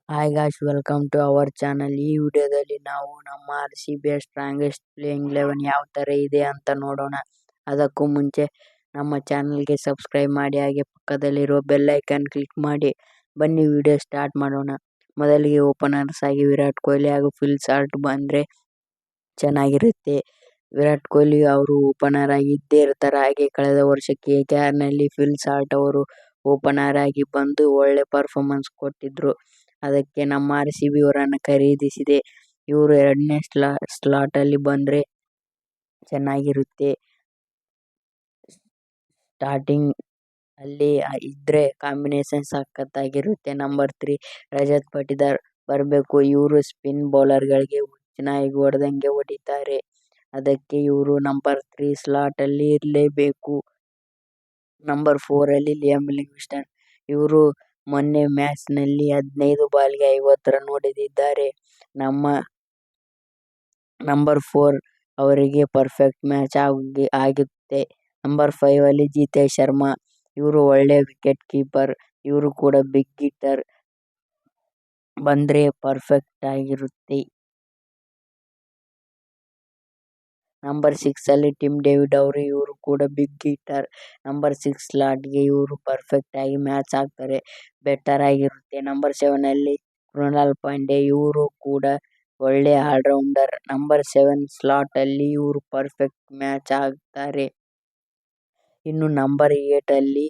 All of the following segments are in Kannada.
Hi guys, welcome to our channel. ಈ ವಿಡಿಯೋದಲ್ಲಿ ನಾವು ನಮ್ಮ RCB ಸ್ಟ್ರಾಂಗೆಸ್ಟ್ ಪ್ಲೇಯಿಂಗ್ 11 ಯಾವ ತರ ಇದೆ ಅಂತ ನೋಡೋಣ. ಅದಕ್ಕೂ ಮುಂಚೆ ನಮ್ಮ ಚಾನಲ್ಗೆ ಸಬ್ಸ್ಕ್ರೈಬ್ ಮಾಡಿ, ಹಾಗೆ ಪಕ್ಕದಲ್ಲಿರೋ ಬೆಲ್ ಐಕಾನ್ ಕ್ಲಿಕ್ ಮಾಡಿ. ಬನ್ನಿ ವಿಡಿಯೋ ಸ್ಟಾರ್ಟ್ ಮಾಡೋಣ. ಮೊದಲಿಗೆ ಓಪನರ್ಸ್ ಆಗಿ ವಿರಾಟ್ ಕೊಹ್ಲಿ ಹಾಗೂ ಫಿಲ್ ಸಾಲ್ಟ್ ಬಂದ್ರೆ ಚೆನ್ನಾಗಿರುತ್ತೆ. ವಿರಾಟ್ ಕೊಹ್ಲಿ ಅವರು ಓಪನರ್ ಆಗಿ ಇದ್ದೇ ಇರ್ತಾರೆ. ಹಾಗೆ ಕಳೆದ ವರ್ಷ KKR ನಲ್ಲಿ ಫಿಲ್ ಸಾಲ್ಟ್ ಅವರು ಓಪನರ್ ಆಗಿ ಬಂದು ಒಳ್ಳೆ ಪರ್ಫಾರ್ಮೆನ್ಸ್ ಕೊಟ್ಟಿದ್ರು. ಅದಕ್ಕೆ ನಮ್ಮ RCB ಅವರನ್ನು ಖರೀದಿಸಿದೆ. ಇವರು ಎರಡನೇ ಸ್ಲಾಟ್ ಅಲ್ಲಿ ಬಂದ್ರೆ ಚೆನ್ನಾಗಿರುತ್ತೆ. ಸ್ಟಾರ್ಟಿಂಗ್ ಅಲ್ಲಿ ಇದ್ರೆ ಕಾಂಬಿನೇಷನ್ ಸಖತ್ತಾಗಿರುತ್ತೆ. ನಂಬರ್ 3 ರಜತ್ ಪಾಟಿದಾರ್ ಬರಬೇಕು. ಇವರು ಸ್ಪಿನ್ ಬೌಲರ್ ಗಳಿಗೆ ಹುಚ್ಚುನಾಯಿಗೆ ಹೊಡೆದಂಗೆ ಹೊಡಿತಾರೆ. ಅದಕ್ಕೆ ಇವರು ನಂಬರ್ 3 ಸ್ಲಾಟ್ ಅಲ್ಲಿ ಇರಲೇಬೇಕು. ನಂಬರ್ 4 ಅಲ್ಲಿ ಲಿಯಾಮ್ ಲಿವಿಂಗ್ಸ್ಟನ್. ಇವರು ಮೊನ್ನೆ ಮ್ಯಾಚ್ ನಲ್ಲಿ 15 ಬಾಲ್ಗೆ 50 ರನ್ ಹೊಡೆದಿದ್ದಾರೆ. ನಂಬರ್ 4 ಅವರಿಗೆ ಪರ್ಫೆಕ್ಟ್ ಮ್ಯಾಚ್ ಆಗುತ್ತೆ. ನಂಬರ್ 5 ಅಲ್ಲಿ ಜಿತೇಶ್ ಶರ್ಮಾ. ಇವರು ಒಳ್ಳೆ ವಿಕೆಟ್ ಕೀಪರ್. ಇವರು ಕೂಡ ಬಿಗ್ ಹಿಟ್ಟರ್. ಬಂದ್ರೆ ಪರ್ಫೆಕ್ಟ್ ಆಗಿರುತ್ತೆ. ನಂಬರ್ 6 ಅಲ್ಲಿ ಟಿಮ್ ಡೇವಿಡ್ ಅವರು. ಇವರು ಕೂಡ ಬಿಗ್ ಹಿಟ್ಟರ್. ನಂಬರ್ 6 ಸ್ಲಾಟ್ ಗೆ ಇವರು ಪರ್ಫೆಕ್ಟ್ ಆಗಿ ಮ್ಯಾಚ್ ಆಗ್ತಾರೆ. ಬೆಟರ್ ಆಗಿರುತ್ತೆ. ನಂಬರ್ 7 ಅಲ್ಲಿ ಕೃಣಾಲ್ ಪಾಂಡ್ಯ. ಇವರು ಕೂಡ ಒಳ್ಳೆ ಆಲ್ರೌಂಡರ್. ನಂಬರ್ 7 ಸ್ಲಾಟ್ ಅಲ್ಲಿ ಇವರು ಪರ್ಫೆಕ್ಟ್ ಮ್ಯಾಚ್ ಆಗ್ತಾರೆ. ಇನ್ನು ನಂಬರ್ 8 ಅಲ್ಲಿ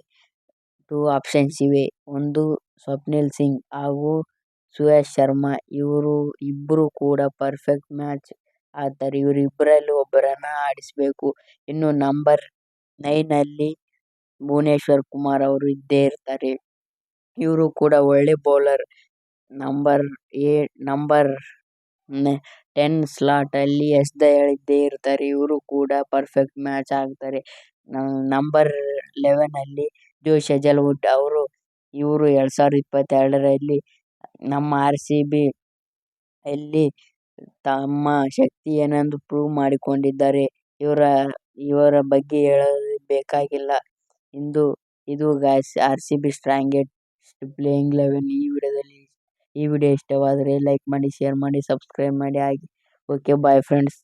2 ಆಪ್ಷನ್ಸ್ ಇವೆ. ಒಂದು ಸ್ವಪ್ನಿಲ್ ಸಿಂಗ್ ಹಾಗೂ ಸುಯಶ್ ಶರ್ಮಾ. ಇವರು ಇಬ್ರು ಕೂಡ ಪರ್ಫೆಕ್ಟ್ ಮ್ಯಾಚ್ ಆಡ್ತಾರೆ. ಇವರಿಬ್ಬರಲ್ಲಿ ಒಬ್ಬರನ್ನ ಆಡಿಸ್ಬೇಕು. ಇನ್ನು ನಂಬರ್ 9 ಅಲ್ಲಿ ಭುವನೇಶ್ವರ್ ಕುಮಾರ್ ಅವರು ಇದ್ದೇ ಇರ್ತಾರೆ. ಇವರು ಕೂಡ ಒಳ್ಳೆ ಬೌಲರ್. ನಂಬರ್ 10 ಸ್ಲಾಟ್ ಅಲ್ಲಿ ಯಶ್ ದಯಾಳ್ ಇದ್ದೇ ಇರ್ತಾರೆ. ಇವರು ಕೂಡ ಪರ್ಫೆಕ್ಟ್ ಮ್ಯಾಚ್ ಆಗ್ತಾರೆ. ನಂಬರ್ 11 ಅಲ್ಲಿ ಜೋಶ್ ಹೇಜಲ್ವುಡ್ ಅವರು. ಇವರು 2022ರಲ್ಲಿ ನಮ್ಮ RCB ಅಲ್ಲಿ ತಮ್ಮ ಶಕ್ತಿ ಏನೆಂದು ಪ್ರೂವ್ ಮಾಡಿಕೊಂಡಿದ್ದಾರೆ. ಇವರ ಬಗ್ಗೆ ಹೇಳಬೇಕಾಗಿಲ್ಲ. ಇದು ಗಾಯ್ಸ್ RCB ಸ್ಟ್ರಾಂಗೆಸ್ಟ್ ಪ್ಲೇಯಿಂಗ್ 11 ಈ ವಿಡಿಯೋ ಇಷ್ಟವಾದರೆ ಲೈಕ್ ಮಾಡಿ, ಶೇರ್ ಮಾಡಿ, ಸಬ್ಸ್ಕ್ರೈಬ್ ಮಾಡಿ. ಹಾಗೆ ಓಕೆ, ಬಾಯ್ ಫ್ರೆಂಡ್ಸ್.